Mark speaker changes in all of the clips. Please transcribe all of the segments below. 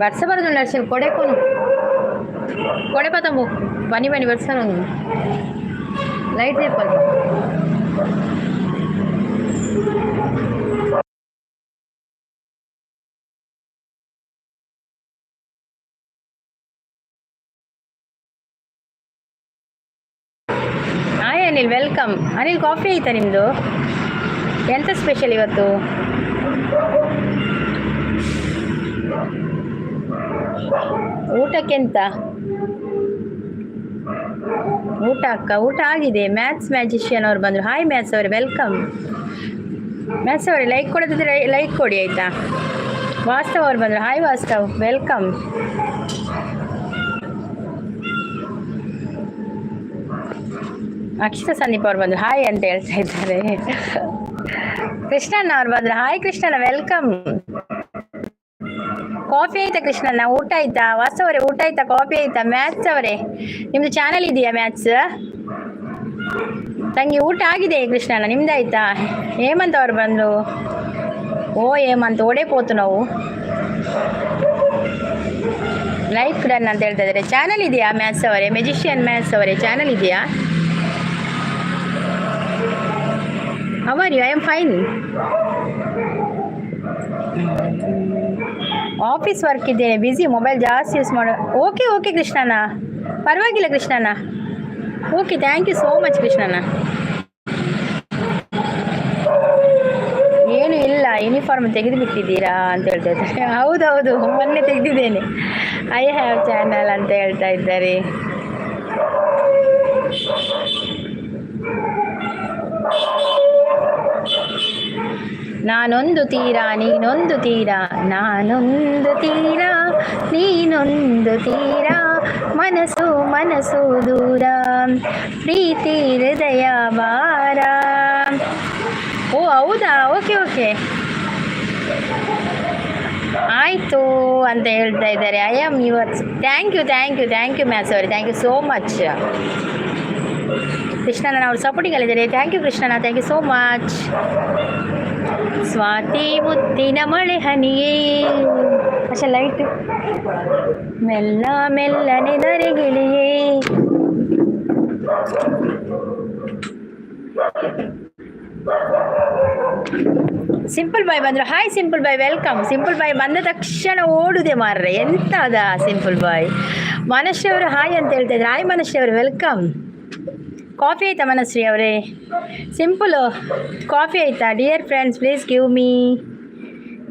Speaker 1: ಬರ್ಸ ಬರೋದು ನರ್ಸಿಂಗ್ ಕೊಡೆಕೋನು ಕೊಡೆ ಪತಂಬು ಬನ್ನಿ ಬನ್ನಿ ಬರ್ಸನು ಲೈಟ್ ಸೇಪಲ್ hi Anil welcome. Anil coffee ಆಯ್ತಾ ನಿಮ್ಮದು? ಎಂತ ಸ್ಪೆಷಲ್ ಇವತ್ತು? ಊಟಕ್ಕೆಂತ? ಊಟ ಅಕ್ಕ ಊಟ ಆಗಿದೆ. ಮ್ಯಾಥ್ಸ್ ಮ್ಯಾಜಿಷಿಯನ್ ಅವ್ರು ಬಂದರು. ಹಾಯ್ ಮ್ಯಾಥ್ಸ್ ಅವರೇ ವೆಲ್ಕಮ್. ಮ್ಯಾಥ್ಸ್ ಅವರೇ ಲೈಕ್ ಕೊಡೋದಿದ್ರೆ ಲೈಕ್ ಕೊಡಿ ಆಯಿತಾ. ವಾಸ್ತವ್ ಅವ್ರು ಬಂದರು. Hi Vastav welcome. ಅಕ್ಷತಾ ಸಂದೀಪ್ ಅವ್ರು ಬಂದರು. ಹಾಯ್ ಅಂತ ಹೇಳ್ತಾ ಇದ್ದಾರೆ. ಕೃಷ್ಣಣ್ಣ ಅವ್ರು ಬಂದರು. Hi Krishnanna welcome. ಕಾಫಿ ಆಯ್ತಾ ಕೃಷ್ಣಣ್ಣ? ಊಟ ಆಯ್ತಾ? ವಾಸ್ತವ್ ಅವರೇ ಊಟ ಆಯ್ತಾ? ಕಾಫಿ ಆಯ್ತಾ? ಮ್ಯಾಥ್ಸ್ ಅವರೇ ನಿಮ್ದು ಚಾನಲ್ ಇದೆಯಾ ಮ್ಯಾಥ್ಸ್? ತಂಗಿ ಊಟ ಆಗಿದೆ ಕೃಷ್ಣಣ್ಣ, ನಿಮ್ದಾಯ್ತಾ? ಹೇಮಂತ್ ಅವ್ರು ಬಂದರು. ಓ ಹೇಮಂತ್ ಓಡೇ ಪೋತು ನಾವು. ಲೈಕ್ ಡನ್ ಅಂತ ಹೇಳ್ತಾ ಇದ್ದಾರೆ. ಚಾನಲ್ ಇದೆಯಾ ಮ್ಯಾಥ್ಸ್ ಅವರೇ? ಮೆಜಿಷಿಯನ್ ಮ್ಯಾಥ್ಸ್ ಅವರೇ ಚಾನಲ್ ಇದೆಯಾ? How are you? I am fine. Office work ಇದ್ದೇನೆ, ಬ್ಯುಸಿ, ಮೊಬೈಲ್ ಜಾಸ್ತಿ ಯೂಸ್ ಮಾಡೋ. ಓಕೆ ಓಕೆ ಕೃಷ್ಣಣ್ಣ, ಪರವಾಗಿಲ್ಲ ಕೃಷ್ಣಣ್ಣ. Okay thank you so much ಕೃಷ್ಣಣ್ಣ. ಏನು ಇಲ್ಲ, ಯೂನಿಫಾರ್ಮ್ ತೆಗೆದು ಬಿಟ್ಟಿದ್ದೀರಾ ಅಂತ ಹೇಳ್ತಾ ಇದ್ದಾರೆ. ಹೌದೌದು ಮೊನ್ನೆ ತೆಗೆದಿದ್ದೇನೆ. ಐ ಹ್ಯಾವ್ ಚಾನಲ್ ಅಂತ ಹೇಳ್ತಾ ಇದ್ದಾರೆ. ನಾನೊಂದು ತೀರ ನೀನೊಂದು ತೀರ, ನಾನೊಂದು ತೀರ ನೀನೊಂದು ತೀರ, ಮನಸ್ಸು ಮನಸ್ಸು ದೂರ, ಪ್ರೀತಿ ಹೃದಯ ಭಾರ. ಓ ಹೌದಾ, ಓಕೆ ಓಕೆ ಆಯಿತು ಅಂತ ಹೇಳ್ತಾ ಇದ್ದಾರೆ. I am yours. Thank you thank you thank you maths ಅವರೇ, thank you so much. Krishnan ಅವ್ರು ಸಪೋರ್ಟಿಂಗಲ್ಲಿದ್ದಾರೆ. Thank you Krishnan, thank you so much. Swati ಮುತ್ತಿನ ಮಳೆ ಹನಿಯೇ ಅಷ್ಟೇ ಲೈಟ್ ಮೆಲ್ಲ ಮೆಲ್ಲನೆ ಧರೆಗಿಳಿಯೇ. ಸಿಂಪಲ್ ಬಾಯ್ ಬಂದರು. ಹಾಯ್ ಸಿಂಪಲ್ ಬಾಯ್ ವೆಲ್ಕಮ್. ಸಿಂಪಲ್ ಬಾಯ್ ಬಂದ ತಕ್ಷಣ ಓಡುದೆ ಮಾರ್ರೆ, ಎಂತ ಅದ ಸಿಂಪಲ್ ಬಾಯ್. ಮನಶ್ರೀ ಅವರು ಹಾಯ್ ಅಂತ ಹೇಳ್ತಾ ಇದ್ದಾರೆ. ಹಾಯ್ ಮನಶ್ರೀ ಅವರು ವೆಲ್ಕಮ್. ಕಾಫಿ ಆಯಿತಾ ಮನಶ್ರೀ ಅವರೇ? ಸಿಂಪಲು ಕಾಫಿ ಆಯಿತಾ? Dear friends please give me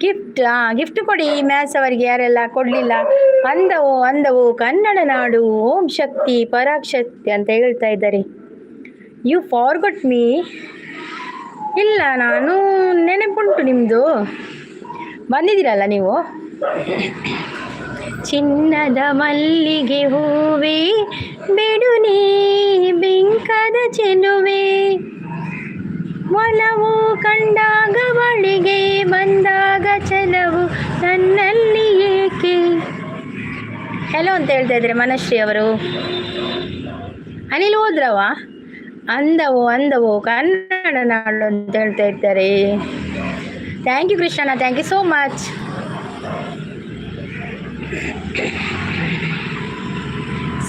Speaker 1: gift. Gift ಕೊಡಿ ಮ್ಯಾಥ್ಸ್ ಅವರಿಗೆ, ಯಾರೆಲ್ಲ ಕೊಡಲಿಲ್ಲ. ಅಂದವು ಅಂದವು ಕನ್ನಡ ನಾಡು, ಓಂ ಶಕ್ತಿ ಪರಾಶಕ್ತಿ ಅಂತ ಹೇಳ್ತಾ ಇದ್ದಾರೆ. You forgot me. ಇಲ್ಲ, ನಾನು ನೆನಪುಂಟು ನಿಮ್ಮದು, ಬಂದಿದ್ದೀರಲ್ಲ ನೀವು. ಚಿನ್ನದ ಮಲ್ಲಿಗೆ ಹೂವೇ ಬಿಡುನೇ ಬಿಂಕದ ಚೆಲುವೆ, ಒಲವು ಕಂಡಾಗ ಬಳಿಗೆ ಬಂದಾಗ ಛಲವು ನನ್ನಲ್ಲಿ ಏಕೆ. ಹೆಲೋ ಅಂತ ಹೇಳ್ತಾ ಇದ್ದಾರೆ ಮನಶ್ರೀ ಅವರು. ಅನಿಲ್ ಹೋದ್ರವ? ಅಂದವು ಅಂದವು ಕನ್ನಡ ನಾಡು ಅಂತ ಹೇಳ್ತಾ ಇದ್ದಾರೆ. ಥ್ಯಾಂಕ್ ಯು ಕೃಷ್ಣಣ್ಣ, thank you so much.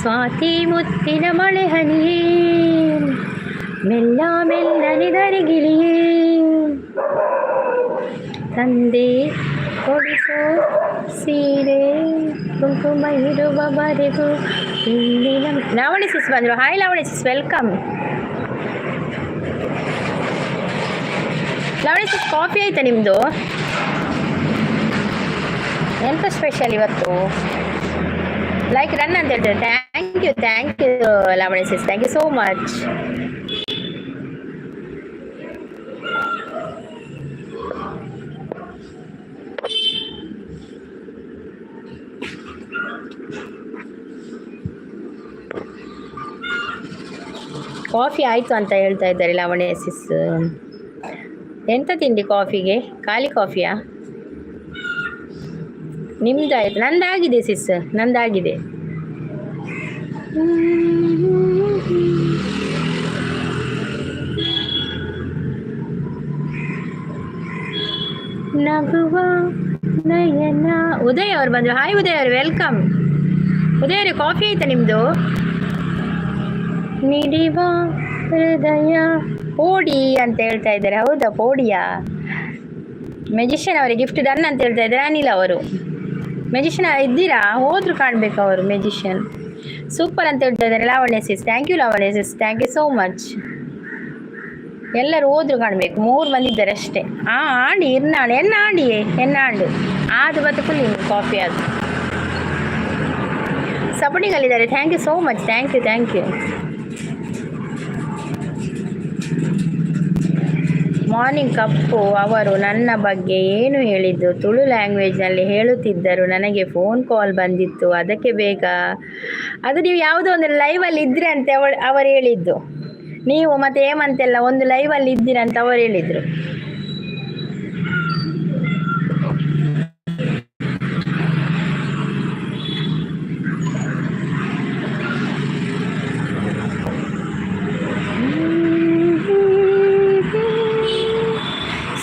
Speaker 1: Swati ಮುತ್ತಿನ ಮಳೆ ಹನಿಯೇ ಮೆಲ್ಲ ಮೆಲ್ಲನೆ ಧರೆಗಿಳಿಯೇ, ತಂದೆ ಕೊಡಿಸೋ ಸೀರೆ ಕುಂಕುಮ ಇರುವವರೆಗೂ ಇಂದಿನ. ಲಾವಣಿ ಸಿಸ್ ಬಂದರು. ಹಾಯ್ ಲಾವಣಿ ಸಿಸ್ ವೆಲ್ಕಮ್. ಲಾವಣಿ ಸಿಸ್ ಕಾಫಿ ಆಯಿತಾ ನಿಮ್ಮದು? ಎಂತ ಸ್ಪೆಷಲ್ ಇವತ್ತು? ಲೈಕ್ ರನ್ ಅಂತ ಹೇಳ್ತಾರೆ. Thank you Lavani sis, thank you so much. Coffee ಆಯಿತು ಅಂತ ಹೇಳ್ತಾ ಇದ್ದಾರೆ ಲಾವಣ್ಯ ಸಿಸ್. ಎಂತ ತಿಂಡಿ ಕಾಫಿಗೆ? ಖಾಲಿ ಕಾಫಿಯಾ? ನಿಮ್ದಾಯ್ತು? ನಂದಾಗಿದೆ ಸಿಸ್, ನಂದಾಗಿದೆ. ನಗುವ ನಯನ. ಉದಯ್ ಅವ್ರು ಬಂದರು. ಹಾಯ್ ಉದಯ್ ಅವರು, ವೆಲ್ಕಮ್. ಉದಯ್ ಅವರೇ, ಕಾಫಿ ಆಯ್ತಾ ನಿಮ್ಮದು? ನಿಡಿವ ಹೃದಯ ಪೋಡಿ ಅಂತ ಹೇಳ್ತಾ ಇದ್ದಾರೆ. ಹೌದಾ, ಪೋಡಿಯಾ? ಮೆಜಿಷಿಯನ್ ಅವರಿಗೆ ಗಿಫ್ಟ್ ಡನ್ ಅಂತ ಹೇಳ್ತಾ ಇದ್ದಾರೆ ಅನಿಲ್ ಅವರು. ಮೆಜಿಷಿಯನ್ ಇದ್ದೀರಾ? ಹೋದ್ರು ಕಾಣಬೇಕು ಅವರು. ಮೆಜಿಷಿಯನ್ ಸೂಪರ್ ಅಂತ ಹೇಳ್ತಾ ಇದ್ದಾರೆ Lavanya sis. Thank you Lavanya sis, thank you so much. ಎಲ್ಲರೂ ಹೋದ್ರು ಕಾಣಬೇಕು. 3 ಮಂದಿ ಇದ್ದಾರೆ ಅಷ್ಟೇ. ಆಂಡಿ ಇರ್ನಾಡು ಎನ್ನಾಂಡಿ ಎನ್ನಾಂಡು ಅದು ಬತ್ತು ನಿಮ್ಮ ಕಾಫಿ ಅದು ಸಪೋರ್ಟಿಂಗಲ್ಲಿದ್ದಾರೆ. Thank you so much, thank you thank you. Morning cup ಅವರು ನನ್ನ ಬಗ್ಗೆ ಏನು ಹೇಳಿದ್ದು? ತುಳು ಲ್ಯಾಂಗ್ವೇಜ್ನಲ್ಲಿ ಹೇಳುತ್ತಿದ್ದರು. ನನಗೆ ಫೋನ್ ಕಾಲ್ ಬಂದಿತ್ತು, ಅದಕ್ಕೆ ಬೇಗ. ಅದು ನೀವು ಯಾವುದೋ ಒಂದು ಲೈವಲ್ಲಿ ಇದ್ರಿ ಅಂತ ಅವರು ಹೇಳಿದ್ದು. ನೀವು ಮತ್ತೆ ಏಮಂತೆಲ್ಲ ಒಂದು ಲೈವಲ್ಲಿ ಇದ್ದೀರಾ ಅಂತ ಅವರು ಹೇಳಿದರು.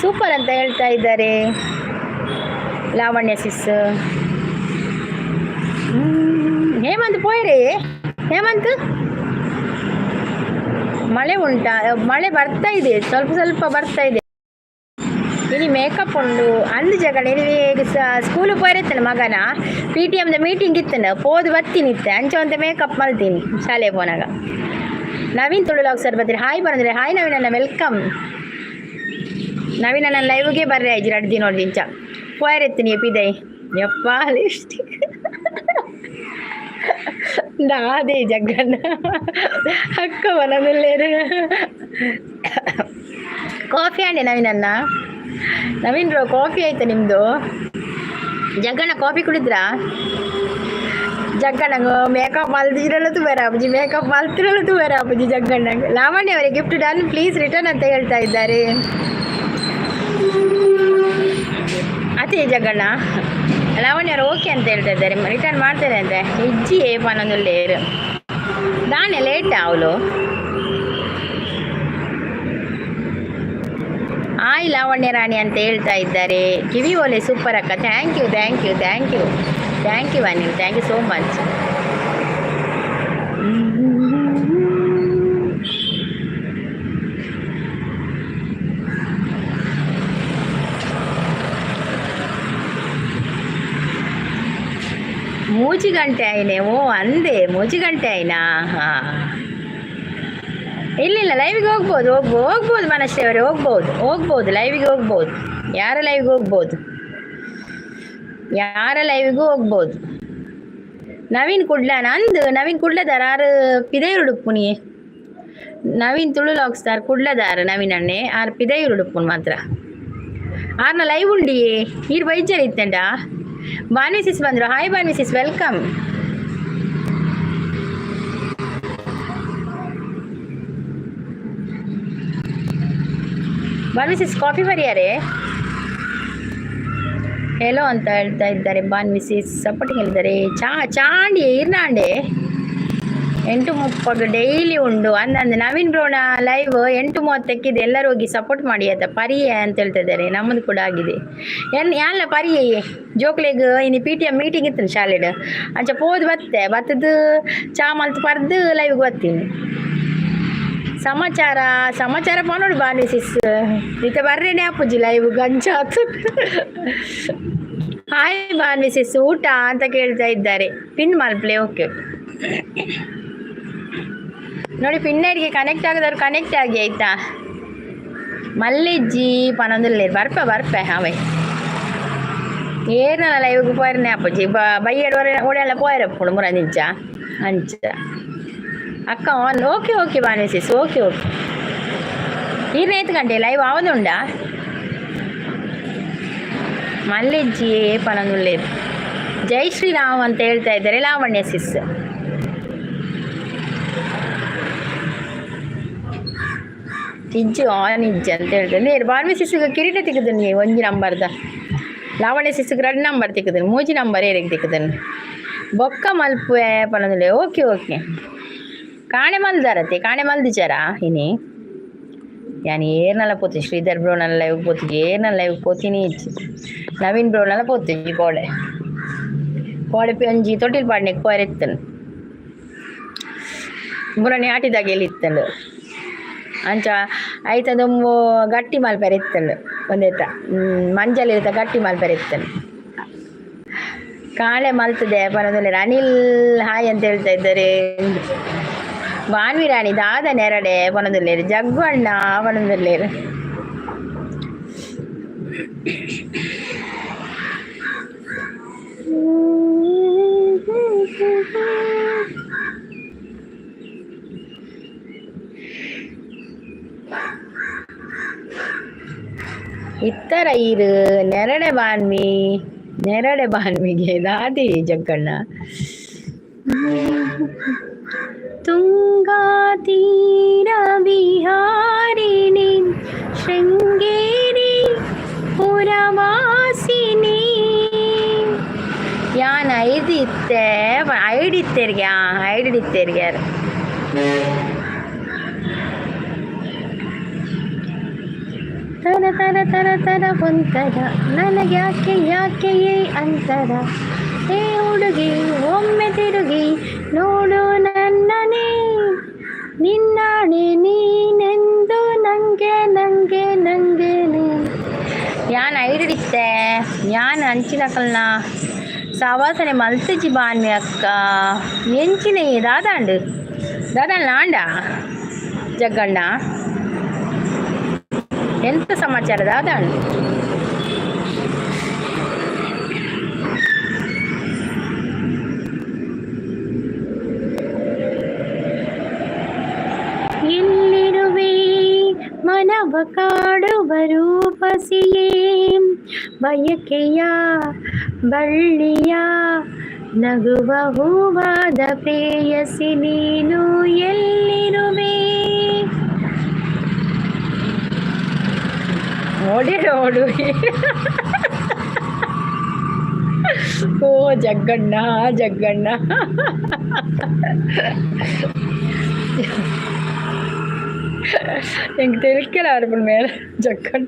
Speaker 1: ಸೂಪರ್ ಅಂತ ಹೇಳ್ತಾ ಇದ್ದಾರೆ ಲಾವಣ್ಯ ಸಿಸ್. ಹೇಮಂತ್ ಪೋಯ್ರೆ, ಹೇಮಂತ್ ಮಳೆ ಉಂಟಾ? ಮಳೆ ಬರ್ತಾ ಇದೆ, ಸ್ವಲ್ಪ ಸ್ವಲ್ಪ ಬರ್ತಾ ಇದೆ. ಇನಿ ಮೇಕಪ್ ಉಂಡು ಅಂದು ಜಗಳ ಈಗ ಸ್ಕೂಲ್ ಪೋಯ್ರತ್ತನ ಮಗನ PTMದ ಮೀಟಿಂಗ್ ಇತ್ತನ ಪೋದು ಬತ್ತೀನಿ ಅಂಚ ಅಂತ ಮೇಕಪ್ ಮಲ್ತೀನಿ ಶಾಲೆ ಪೋನಾಗ. ನವೀನ್ ತುಳು ಲಾಗ್ ಸರ್ ಬರ್ತೀರಿ. ಹಾಯ್ ಬಂದ್ರೆ ಹಾಯ್ ನವೀನ್ ಅಣ್ಣ, ವೆಲ್ಕಮ್. ನವೀನ್ ನನ್ನ ಲೈವ್ಗೆ ಬರ್ರಿ ಆಯ್ತು 2 ದಿನ ನೋಡಿಂಚ ಪೋಯ್ರೆತ್ತೀನಿ ಎಪಿದೈ ಯಪ್ಪ ಲಿಪ್ಸ್ಟಿಕ್ ನಾದೇ ಜಗ್ಗಣ್ಣ ಅಕ್ಕ ಮನದಲ್ಲೇರು. ಕಾಫಿ ಆಂಡೆ ನವೀನನ್ನ. ನವೀನ್ ಬ್ರೋ ಕಾಫಿ ಆಯ್ತಾ ನಿಮ್ಮದು? ಜಗ್ಗಣ್ಣ ಕಾಫಿ ಕುಡಿದ್ರಾ? ಜಗ್ಗಣ್ಣಂಗೆ ಮೇಕಪ್ ಮಲ್ತಿರಲ್ಲೂ ಬೇರೆ ಅಪ್ಪಜಿ, ಮೇಕಪ್ ಮಲ್ತಿರಲ್ಲೂ ಬೇರೆ ಅಪ್ಪಜಿ ಜಗ್ಗಣ್ಣಂಗೆ. ಲಾವಣ್ಯ ಅವರಿಗೆ ಗಿಫ್ಟ್ ಡನ್, ಪ್ಲೀಸ್ ರಿಟರ್ನ್ ಅಂತ ಹೇಳ್ತಾ ಇದ್ದಾರೆ. ಅದೇ ಜಗ್ಗಣ್ಣ ಲಾವಣ್ಯ ಅವರು ಓಕೆ ಅಂತ ಹೇಳ್ತಾ ಇದ್ದಾರೆ, ರಿಟರ್ನ್ ಮಾಡ್ತಾರೆ ಅಂತ. ಇಜ್ಜಿ ಪನ್ನೊಂದು ಲೇರು ದಾನೆ ಲೇಟ್ ಅವಳು. ಆಯ್ ಲಾವಣ್ಯ ರಾಣಿ ಅಂತ ಹೇಳ್ತಾ ಇದ್ದಾರೆ. ಕಿವಿ ಓಲೆ ಸೂಪರ್ ಅಕ್ಕ. Thank you thank you thank you thank you Anil, thank you so much. ಮೂಜಿ ಗಂಟೆ ಆಯ್ನೆ. ಓ ಅಂದೆ ಮೂಜಿ ಗಂಟೆ ಆಯ್ನಾ? ಹಾಂ, ಇಲ್ಲ ಲೈವಿಗೆ ಹೋಗ್ಬೋದು ಮನಶ್ರೀ ಅವರೇ, ಹೋಗ್ಬೋದು ಲೈವಿಗೆ ಹೋಗ್ಬೋದು. ಯಾರ ಲೈವಿಗೆ ಹೋಗ್ಬೋದು. ನವೀನ್ ಕುಡ್ಲಾನ ಅಂದು ನವೀನ್ ಕುಡ್ಲದಾರ ಆರು ಪಿದೈರುಡುಪ್ಪುನಿ. ನವೀನ್ ತುಳು ಲಾಗ್ಸ್ತಾರ್ ಕುಡ್ಲದಾರ ನವೀನ್ ಅಣ್ಣೆ ಆರು ಪಿದೈರುಡುಪ್ಪುನ್ ಮಾತ್ರ. ಆರ್ನ ಲೈವ್ ಉಂಡಿ ಈರು ಬೈಜರ್ ಇತ್ತಂಡ. ಬಾನ್ವಿ ಸಿಸ್ ಬಂದರು. Hi Banvi sis, welcome. Banvi sis coffee ಬರಿಯಾರೆ ಹೆಲೋ ಅಂತ ಹೇಳ್ತಾ ಇದ್ದಾರೆ. ಬಾನ್ವಿ ಸಿಸ್ ಸಪೋರ್ಟಿಂಗ್ ಹೇಳಿದ್ದಾರೆ. ಚಾಂಡಿ ಇರ್ನಾಂಡೆ 8:30 ಡೈಲಿ ಉಂಡು ಅಂದಂದು ನವೀನ್ ಬ್ರೋಣ ಲೈವ್ 8:30 ಎಲ್ಲರೂ ಹೋಗಿ ಸಪೋರ್ಟ್ ಮಾಡಿ ಆಯ್ತಾ. ಪರಿಯೇ ಅಂತ ಹೇಳ್ತಾ ಇದ್ದಾರೆ. ನಮ್ಮದು ಕೂಡ ಆಗಿದೆ. ಯಾಲ್ಲ ಪರಿಯೇ ಜೋಕ್ಲೆಗ್ ಇನ್ನು PTM ಮೀಟಿಂಗ್ ಇತ್ತು ಶಾಲೆಡ್ ಅಂಚ ಪೋದು ಬತ್ತದು ಚಾ ಮಲ್ತು ಪರ್ದು ಲೈವ್ಗೆ ಬರ್ತೀನಿ. ಸಮಾಚಾರ ಪೋನೋಡು ಬಾನ್ವಿ ಸಿಸ್ ಇತ್ತ ಬರ್ರೇನೆ ಅಪ್ಪುಜಿ ಲೈವ್ ಗಂಜಾತು. ಹಾಯ್ ಬಾನ್ವಿ ಸಿಸ್, ಊಟ ಅಂತ ಕೇಳ್ತಾ ಇದ್ದಾರೆ. ಪಿನ್ ಮಲ್ಪ್ಲೆ ಓಕೆ ನೋಡಿ. ಪಿನ್ನೈಡ್ಗೆ ಕನೆಕ್ಟ್ ಆಗದವ್ರು ಕನೆಕ್ಟ್ ಆಗಿ ಆಯ್ತಾ. ಮಲ್ಲಿಜ್ಜಿ ಪನೊಂದಿಲ್ಲ ಬರ್ಪೆ ಅವೇ ಏನಲ್ಲ ಲೈವ್ಗೆ ಪೋಯ್ರನೆ ಅಪ್ಪಜ್ಜಿ ಬೈಯಡ್ ಓಡೆಲ್ಲ ಪೋಯ್ರಪ್ಪುಡು ಮುರಂದಿಂಚ ಅಂಚ ಅಕ್ಕ ಆನ್. ಓಕೆ ಬಾನ್ವಿ ಸಿಸ್, ಓಕೆ ಈರ್ನ 5 ಗಂಟೆ ಲೈವ್ ಆವದುಂಡ ಮಲ್ಲಿಜ್ಜಿ ಪನೊಂದುಲ್ಲೇರು. ಜೈ ಶ್ರೀರಾಮ್ ಅಂತ ಹೇಳ್ತಾ ಇದ್ದಾರೆ ಲಾವಣ್ಯ ಸಿಸ್. ಇಜ್ಜು ಆನ್ ಇಜ್ಜು ಅಂತ ಹೇಳ್ತಾರೆ ನೇರು ಬಾರ್ಮಿ ಸಿಸುಗ ಕಿರೀಟ ತಿಕ್ಕದನು ಒಂಜಿ ನಂಬರ್ದ ಲಾವಣ್ಯ ಸಿಸುಗ 2 ನಂಬರ್ ತಿಕ್ಕದನು 3 ನಂಬರ್ ಏರಿಗೆ ತಿಕ್ಕದನು ಬೊಕ್ಕ ಮಲ್ಪುವೆ ಪನದಲೆ ಓಕೆ ಓಕೆ ಕಾಣೆ ಮಲ್ದಾರತ್ತೆ ಕಾಣೆ ಮಲ್ದಿಚಾರಾ ಇನಿ ಯಾನ್ ಏರ್ನಲ್ಲ ಪೋತಿ ಶ್ರೀಧರ್ ಬ್ರೋನಲ್ಲ ಲೈವ್ ಪೋತಿ ಏರ್ನಲ್ಲ ಲೈವ್ ಪೋತಿನಿ ಇಜ್ಜಿ ನವೀನ್ ಬ್ರೋನಲ್ಲ ಪೋತಿ ಕೋಡೆ ಕೋಡೆ ಒಂಜಿ ತೊಟ್ಟಿಲ್ ಪಾಡ್ನೆಗ್ ಪೋರೆತ್ತನು ಬುರನಿ ಆಟಿದಾಗ ಎಲ್ಲಿತ್ತಲು ಅಂಚ ಐತದೊಂಬು ಗಟ್ಟಿ ಮಲ್ಪೆರೆ ಇತ್ತಲು ಒಂದೇತ ಮಂಜಲ್ ಇರ್ತ ಗಟ್ಟಿ ಮಲ್ಪೆರೆ ಇತ್ತಲು ಕಾಳೆ ಮಲ್ತದೆ ಪನದಲೆ ಅನಿಲ್ ಹಾಯ್ ಅಂತ ಹೇಳ್ತಾ ಇದ್ದಾರೆ ಭಾನ್ವಿರಾಣಿ ದಾದ ನೆರಡೆ ಪನದಲ್ಲೇರು ಜಗ್ಗು ಅಣ್ಣ ಪನದಲ್ಲೇರು ಇತ್ತರ ಇರು ನೆರಡೆ ಬಾನ್ವಿಗೆ ದಾದಿ ಜಗ್ಗಣ್ಣ ತುಂಗಾ ತೀರ ವಿಹಾರಿಣಿ ಶೃಂಗೇರಿ ಪುರವಾಸಿನಿ ಯಾನ್ ಐಡಿತ್ತೇರ್ಗೆ ಯಾರು ತರ ತರ ತರ ತರ ಒಂಥರ ನನಗ್ಯಾಕೆ ಯಾಕೆಯೇ ಅಂತರ ಹೇ ಹುಡುಗಿ ಒಮ್ಮೆ ತಿರುಗಿ ನೋಡು ನನ್ನನೇ ನಿನ್ನಾಣೆ ನೀನೆಂದು ನಂಗೆ ಯಾನ್ ಐಡಿತ್ತೆ ಯಾನ್ ಅಂಚಿನಕಲ್ನ ಸವಾಸನೆ ಮಲ್ತಜಿ ಬಾನ್ಮಿ ಅಕ್ಕ ಎಂಚಿನ ದಾದಾಂಡು ನಾಂಡ ಜಗ್ಗಣ್ಣ ಎಂತ ಸಮಾಚಾರ ದಾದಾಂಡು ಎಲ್ಲಿರುವೆ ಮನವ ಕಾಡುವ ರೂಪಸಿಯೇ ಬಯಕೆಯ ಬಳ್ಳಿಯ ನಗುವ ಹೂವಾದ ಪ್ರೇಯಸಿ ನೀನು ಎಲ್ಲಿರುವೆ ನೋಡು ಓ ಜಗ್ಗಣ್ಣ எனக்கு தெரிக்கல அருள் மேல ஜக்கன்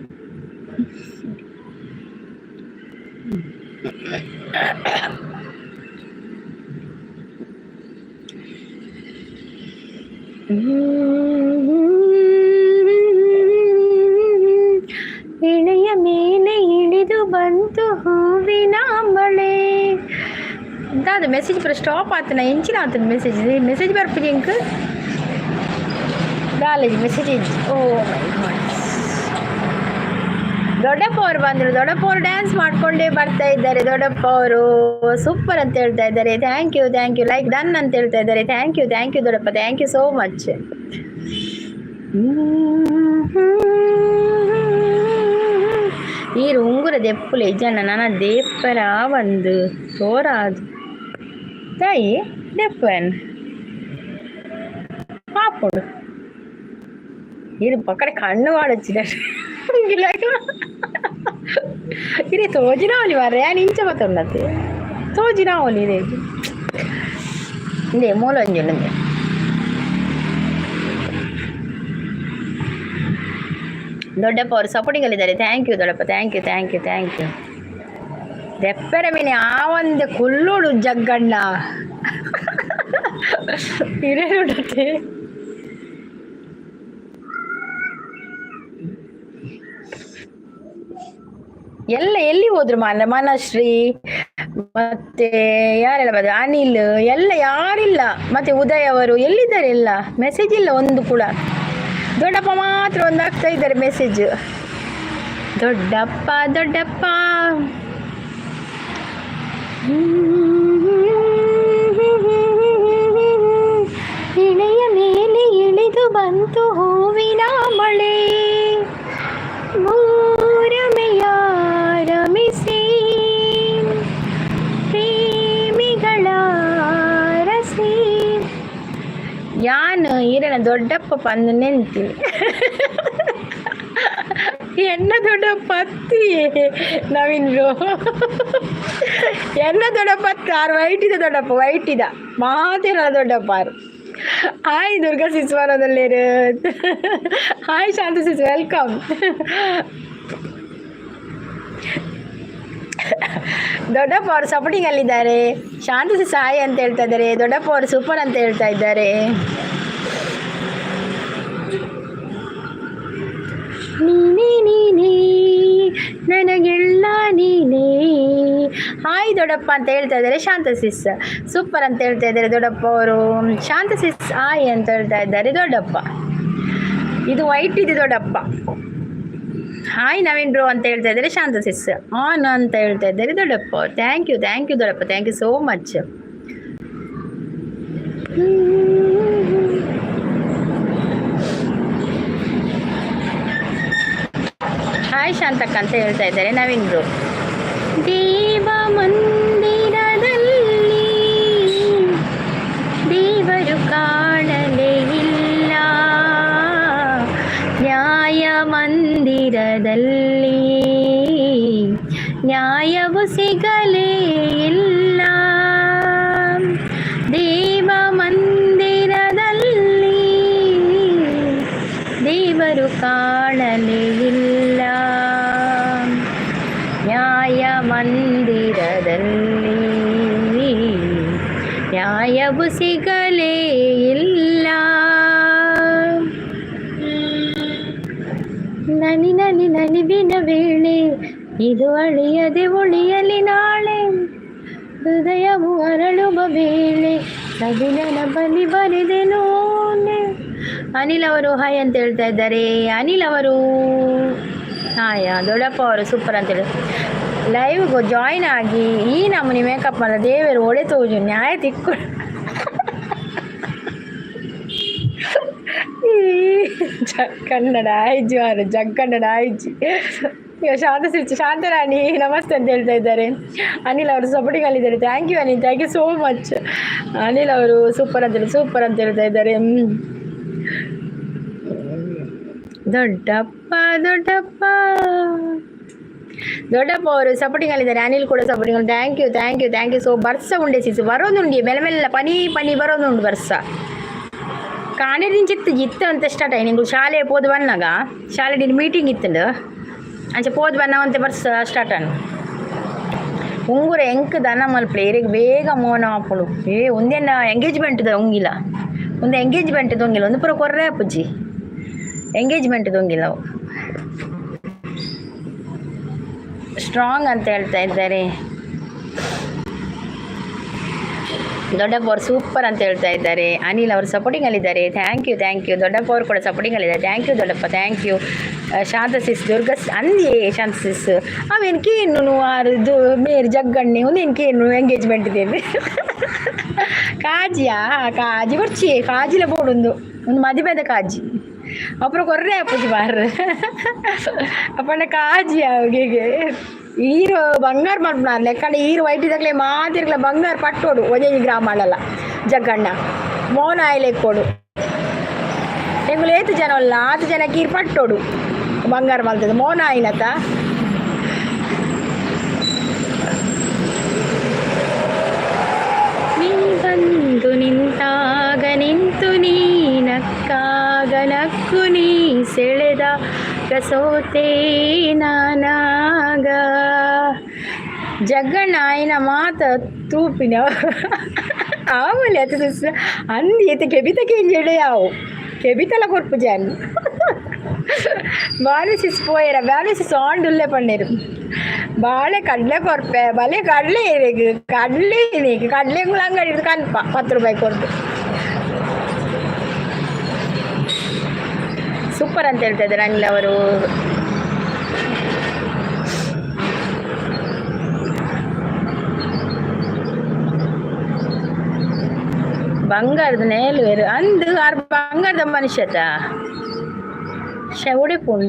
Speaker 1: ಇಳೆಯ ಮೇಲೆ ಇಳಿದು ಬಂತು ಹೂವಿನ ಮಳೆ ಅದು ಮೆಸೇಜ್ ಪೂರ ಸ್ಟಾಪ್ ಆತನ ಎಂಚಿನ ಆತನ ಮೆಸೇಜ್ ಬರ್ಪಿಡಿ ಇಂಕ್ ರಾಲೇಜ್ ಮೆಸೇಜ್ ಓ ಮೈ ಗಾಡ್ ದೊಡ್ಡಪ್ಪ ಅವರು ಬಂದರು ದೊಡ್ಡಪ್ಪ ಅವರು ಡ್ಯಾನ್ಸ್ ಮಾಡ್ಕೊಂಡೇ ಬರ್ತಾ ಇದ್ದಾರೆ ದೊಡ್ಡಪ್ಪ ಅವರು ಸೂಪರ್ ಅಂತ ಹೇಳ್ತಾ ಇದ್ದಾರೆ ಥ್ಯಾಂಕ್ ಯು ಲೈಕ್ ಡನ್ ಅಂತ ಹೇಳ್ತಾ ಇದ್ದಾರೆ ಥ್ಯಾಂಕ್ ಯು ದೊಡ್ಡಪ್ಪ ಥ್ಯಾಂಕ್ ಯು ಸೋ ಮಚ್ ಈ ಉಂಗುರ ದೆಪ್ಪುಲೆ ಜನ ನನ್ನ ದೇಪ್ಪರ ಒಂದು ತೋರಾದು ತಾಯಿ ದೆಪ್ಪನ್ ಪಾಪುಡು ಇದು ಪಕ್ಕಡೆ ಕಣ್ಣು ವಾಡಚ್ಚಿದ ఇది తోజినా ఓలి మరే నించబోతున్నది తోజినా ఓలి ఇది ఇందే మూలంజుంది ದೊಡ್ಡಪ್ಪ ಅವರು ಸಪೋರ್ಟಿಂಗ್ ಅಲ್ಲಿದ್ದಾರೆ ಥ್ಯಾಂಕ್ ಯು ದೊಡ್ಡಪ್ಪ ಥ್ಯಾಂಕ್ ಯು ದೆಪ್ಪರ ಮೀನು ಆ ಒಂದು ಕುಲ್ಲುಡು ಜಗ್ಗಣ್ಣ ಹಿರೇನುಡತ್ತೆ ಎಲ್ಲಿ ಹೋದ್ರು ಮನಶ್ರೀ ಮತ್ತೆ ಯಾರೆಲ್ಲ ಬಂದ್ರು ಅನಿಲ್ ಎಲ್ಲ ಯಾರಿಲ್ಲ ಮತ್ತೆ ಉದಯ್ ಅವರು ಎಲ್ಲಿದ್ದಾರೆ ಎಲ್ಲ ಮೆಸೇಜ್ ಇಲ್ಲ ಒಂದು ಕೂಡ ದೊಡ್ಡಪ್ಪ ಮಾತ್ರ ಒಂದು ಆಗ್ತಾ ಇದ್ದಾರೆ ಮೆಸೇಜ್ ದೊಡ್ಡಪ್ಪ ಇಳೆಯ ಮೇಲೆ ಇಳಿದು ಬಂತು ಹೂವಿನ ಮಳೆ ಮೂರಮೆಯ ರಮಿಸಿ ಪ್ರೇಮಿಗಳ ರಸಿ ಯಾನು ಈರನ ದೊಡ್ಡಪ್ಪ ಪಂದು ನೆಂತೀನಿ ದೊಡ್ಡ ಪತ್ತಿ ನವೀನ್ ಬ್ರೋ ದೊಡ್ಡ ಪತ್ತು ಆರು ವೈಟ್ ಇದ ಮಾತಿರಲ್ಲ ದೊಡ್ಡಪ್ಪ ಆರು. ಹಾಯ್ ದುರ್ಗಾ ಸಿಸ್ ಬರೋದಲ್ಲೇರು. ಹಾಯ್ ಶಾಂತ ಸಿಸ್ ವೆಲ್ಕಮ್. ದೊಡ್ಡಪ್ಪ ಅವರು ಸಪೋರ್ಟಿಂಗ್ ಅಲ್ಲಿದ್ದಾರೆ. ಶಾಂತ ಸಿಸ್ ಹಾಯ್ ಅಂತ ಹೇಳ್ತಾ ಇದ್ದಾರೆ. ದೊಡ್ಡಪ್ಪ ಅವರು ಸೂಪರ್ ಅಂತ ಹೇಳ್ತಾ ಇದ್ದಾರೆ. ನೀನೇ ನನಗೆಲ್ಲ ನೀನೇ. ಹಾಯ್ ದೊಡ್ಡಪ್ಪ ಅಂತ ಹೇಳ್ತಾ ಇದ್ದಾರೆ. ಶಾಂತ ಸಿಸ್ ಸೂಪರ್ ಅಂತ ಹೇಳ್ತಾ ಇದ್ದಾರೆ ದೊಡ್ಡಪ್ಪ ಅವರು. ಶಾಂತ ಸಿಸ್ ಹಾಯ್ ಅಂತ ಹೇಳ್ತಾ ಇದ್ದಾರೆ ದೊಡ್ಡಪ್ಪ. ಇದು ವೈಟ್ ಇದೆ ದೊಡ್ಡಪ್ಪ. ಹಾಯ್ ನವೀನ್ ಬ್ರೋ ಅಂತ ಹೇಳ್ತಾ ಇದ್ದಾರೆ ಶಾಂತ ಸಿಸ್. ಆನ್ ಅಂತ ಹೇಳ್ತಾ ಇದ್ದಾರೆ ದೊಡ್ಡಪ್ಪ. ಥ್ಯಾಂಕ್ ಯು ದೊಡ್ಡಪ್ಪ, thank you so much. Hi ಶಾಂತಕ್ಕ ಅಂತ ಹೇಳ್ತಾ ಇದ್ದಾರೆ ನವೀನ್ ಬ್ರೋ. ದೇವ ಮಂದಿರದಲ್ಲಿ ದೇವರು ಕಾಣಲೇ ಇಲ್ಲ, ನ್ಯಾಯ ಮಂದಿರದಲ್ಲಿ ನ್ಯಾಯವು ಸಿಗಲೇ ಇಲ್ಲ. ದೇವ ಮಂದಿರದಲ್ಲಿ ದೇವರು ಕಾಣಲೇ ಇಲ್ಲ, ನ್ಯಾಯ ಮಂದಿರದಲ್ಲಿ ನ್ಯಾಯವು ಸಿಗಲೇ ಇಲ್ಲ. ನಲಿವಿನ ವೇಳೆ ಇದು ಅಳಿಯದೆ ಉಳಿಯಲಿ ನಾಳೆ, ಹೃದಯವು ಅರಳುವ ವೇಳೆ ಸವಿನನ ಬಲಿ ಬರೆದೆನು. ಅನಿಲ್ ಅವರು ಹಾಯ್ ಅಂತ ಹೇಳ್ತಾ ಇದ್ದಾರೆ. ಅನಿಲ್ ಅವರು ಹಾಯ. ದೊಡ್ಡಪ್ಪ ಅವರು ಸೂಪರ್ ಅಂತೇಳಿ ಲೈವ್ಗೂ ಜಾಯ್ನ್ ಆಗಿ ಈ ನಮ್ಮನಿ ಮೇಕಪ್ ಅಲ್ಲ ದೇವರು ಒಡೆ ತೋಜು ನ್ಯಾಯ ತಿಕ್ಕು. ಕನ್ನಡ ಆಯ್ಜು ಅವರು ಕನ್ನಡ ಆಯ್ಜಿ. ಶಾಂತರಾಣಿ ನಮಸ್ತೆ ಅಂತ ಹೇಳ್ತಾ ಇದ್ದಾರೆ. ಅನಿಲ್ ಅವರು ಸಪೋರ್ಟಿಂಗಲ್ಲಿದ್ದಾರೆ. Thank you Anil, thank you so much. Anil ಅವರು ಸೂಪರ್ ಅಂತ ಹೇಳ್ತಾ ಇದ್ದಾರೆ. ದೊಡ್ಡಪ್ಪ ಅವರು ಸಪೋರ್ಟಿಂಗ್ ಅಲ್ಲಿದ್ದಾರೆ. ಅನಿಲ್ ಕೂಡ ಸಪೋರ್ಟಿಂಗ್. Thank you so. ಬರ್ಸ ಉಂಡೆ ಸಿಸು ಬರೋದುಂಡಿ ಮೆಲ್ಲ ಪನಿ ಬರೋದುಂಡು ಬರ್ಸ ಕಾಣಿಚಿತ್ತು ಇತ್ತು ಅಂತ ಸ್ಟಾರ್ಟ್ ಆಗಿ ನಿಂಗೆ ಶಾಲೆ ಪೋದು ಬನ್ನಾಗ ಶಾಲೆ ಮೀಟಿಂಗ್ ಇತ್ತು ಅಂಚೆ ಪೋದು ಬನ್ನವಂತೆ ಬರ್ಸ ಸ್ಟಾರ್ಟ್ ಅನ್ನು ಉಂಗುರ ಎಂಕ್ ದನ ಮಲ್ಪಲೆ ಇರಿಗೆ ಬೇಗ ಮೋನ ಆಪುಳು ಒಂದೇನ ಎಂಗೇಜ್ಮೆಂಟ್ ಉಂಗಿಲ್ಲ ಒಂದು ಎಂಗೇಜ್ಮೆಂಟ್ ದೊಂಗಿಲ್ಲ ಒಂದು ಪುರ ಕೊರ್ರೆ ಅಪ್ಪುಜಿ ಎಂಗೇಜ್ಮೆಂಟ್ ದೊಂಗಿಲ್ಲ ಅವು ಸ್ಟ್ರಾಂಗ್ ಅಂತ ಹೇಳ್ತಾ ಇದ್ದಾರೆ. ದೊಡ್ಡಪ್ಪ ಅವರು ಸೂಪರ್ ಅಂತ ಹೇಳ್ತಾ ಇದ್ದಾರೆ. ಅನಿಲ್ ಅವರು ಸಪೋರ್ಟಿಂಗಲ್ಲಿದ್ದಾರೆ. Thank you. ದೊಡ್ಡಪ್ಪ ಅವರು ಕೂಡ ಸಪೋರ್ಟಿಂಗಲ್ಲಿದ್ದಾರೆ. ಥ್ಯಾಂಕ್ ಯು ದೊಡ್ಡಪ್ಪ, ಥ್ಯಾಂಕ್ ಯು. ಶಾಂತ ಸಿಸ್ ದುರ್ಗಸ್ ಅಂದೇ ಶಾಂತ ಸಿಸ್ ಅವೇನು ಕೇನು ಆರು ಮೇರು ಜಗ್ಗಣ್ಣೆ ಒಂದೇನು ಕೇನು ಎಂಗೇಜ್ಮೆಂಟ್ ಇದೆ ಕಾಜಿಯಾ ಕಾಜಿ ಬರ್ಚಿ ಕಾಜಿಲ ಬೋಡೊಂದು ಒಂದು ಮದುವೆದ ಕಾಜಿ ಅಪ್ಪರ ಕೊರ್ರೆ ಅಪ್ಪಜಿ ಬಾರ್ರ ಅಪ್ಪಣ್ಣ ಕಾಜಿ ಅವರಿಗೆ ಈರು ಬಂಗಾರ ಮಾಡ್ಬಿಡ ಲೆಕ್ಕಂಡ ಈರು ವೈಟಿದಾಗಲೇ ಮಾತಿರ್ಲ ಬಂಗಾರ ಪಟ್ಟೋಡು ಒಂದೇ ಗ್ರಾಮಲ್ಲ ಜಗ್ಗಣ್ಣ ಮೋನ ಆಯ್ಲೆಕ್ಕೋಡು ಎಂಗುಲು ಏತು ಜನ ಅಲ್ಲ 8 ಜನಕ್ಕೆ ಈರು ಪಟ್ಟೋಡು ಬಂಗಾರ ಮಲ್ತದ ಮೋನ ಆಯ್ನತ್ತ ನೀ ಬಂದು ನಿಂತಾಗ ನಿಂತು ನೀ ನಕ್ಕಾಗ ನಕ್ಕು ನೀ ಸೆಳೆದ ಸೋತೆ ನಾನಾಗ ಜಗ್ಗಣ್ಣ ಆಯ್ನ ಮಾತ ತೂಪಿನ ಆವಲೆ ಅತ ಅಂದಿ ಎತ್ತ ಕೆಬಿತ ಕೆಂಜೆಡೆ ಯಾವು ಕೆಬಿತಲ ಕೊರ್ಪು ಜಾನ್ ಬಾಲಿಸಿಸ್ ಪೋಯರ ಬಾಲಿಸಿಸ್ ಆಂಡುಲ್ಲೆ ಪಣ್ಣೇರು ಬಾಳೆ ಕಡಲೆ ಕೊರ್ಪೆ ಬಲೆ ಕಡಲೆ ಇರೇಗು ಕಡಲೆ ನೀಕು ಕಡಲೆಂಗುಳ ಅಂಗಡಿ ಕನ್ಪ 10 ರೂಪಾಯಿ ಕೊಟ್ಟು ಸೂಪರ್ ಅಂತ ಹೇಳ್ತಾ ಇದ್ದಾರೆ ಅನಿಲ್ ಅವರು. ಬಂಗಾರದ ನೇಲು ಅಂದು ಬಂಗಾರದ ಮನುಷ್ಯತ ಶೆವಡೆ ಪುಂಡು